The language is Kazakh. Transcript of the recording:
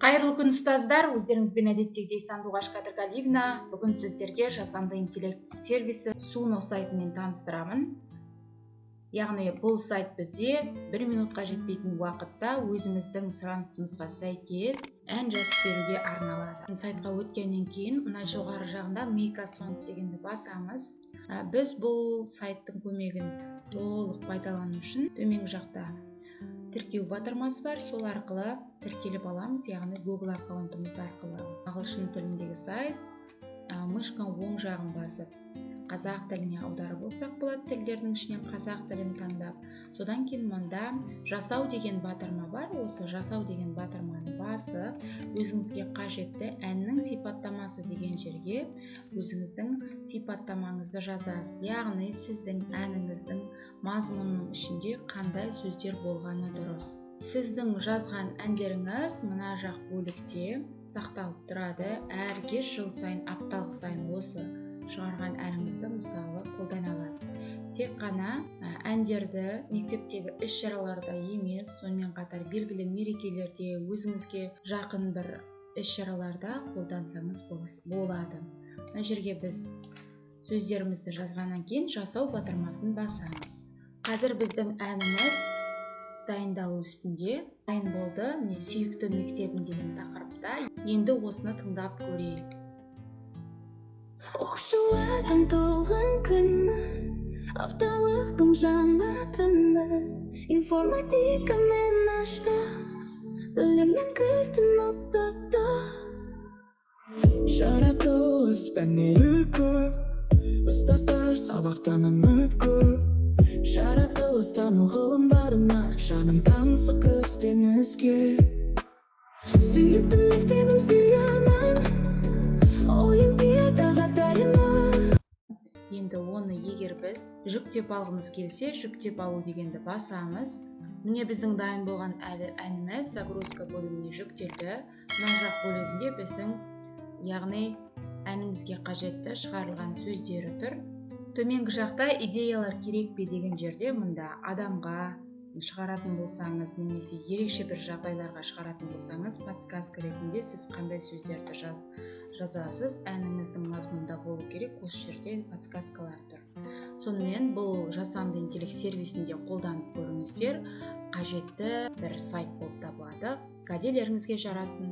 Қайырлы күн ұстаздар, өздеріңізбен әдеттегідей Сандуғаш Қадырғалиевна. Бүгін сіздерге жасанды интеллект сервисі Suno сайтымен таныстырамын. Яғни бұл сайт бізде 1 минутқа жетпейтін уақытта өзіміздің сұранысымызға сәйкес ән жазып беруге арналады. Сайтқа өткеннен кейін мына жоғары жағында Make a Song дегенді басамыз. Біз бұл сайттың көмегін толық пайдалану үшін төменгі жақта тіркеу батырмасы бар, сол арқылы тіркеліп аламыз, яғни Google аккаунтымыз арқылы. Ағылшын тіліндегі сайт, мышканың оң жағын басып, қазақ тіліне аударып болсақ болады, тілдердің ішінен қазақ тілін таңдап. Содан кейін мұнда жасау деген батырма бар, осы жасау деген батырманы басып, өзіңізге қажетті әннің сипаттамасы деген жерге өзіңіздің сипаттамаңызды жазасыз. Яғни сіздің әніңіздің мазмұнының ішінде қандай сөздер болғаны дұрыс. Сіздің жазған әндеріңіз мына жақ бөлікте сақталып тұрады. Әр кеш жыл сайын, апталық сайын осы шығарған әніңізді мысалы қолдана аласыз. Тек қана әндерді мектептегі іс-шараларда емес, сонымен қатар белгілі мерекелерде, өзіңізге жақын бір іс-шараларда қолдансаңыз болады. Мына жерге біз сөздерімізді жазғаннан кейін жасау батырмасын басамыз. Қазір біздің әніміз дайындалу үстінде. Дайын болды. Міне сүйікті мектебім деген тақырыпта. Енді осыны тыңдап көрейік. Оқушылардың толған күні, апталықтың жаңа түні, информатика мен ашты, білімнің кілтін ұстатты. Жаратылыс пәнері көп, ұстаздар сабақтан үміт көп. Жаратылыстану ғылымдарына жаным тамсы көзденізге. Сүйікті мектебім сүйемін, олимпиадаға дайынмын. Енді оны егер біз жүктеп алғымыз келсе, жүктеп алу дегенді басамыз. Міне біздің дайын болған әніміз загрузка бөліміне жүктелді. Мына жақ бөлігінде біздің, яғни әнімізге қажетті шығарылған сөздері тұр. Төменгі жақта идеялар керек пе деген жерде мұнда адамға шығаратын болсаңыз, немесе ерекше бір жағдайларға шығаратын болсаңыз, подсказка ретінде сіз қандай сөздерді жазасыз, әніңіздің мазмұнында болу керек, осы жерде подсказкалар тұр. Сонымен бұл жасанды интеллект сервисінде қолданып көріңіздер, қажетті бір сайт болып табылады. Кәделеріңізге жарасын.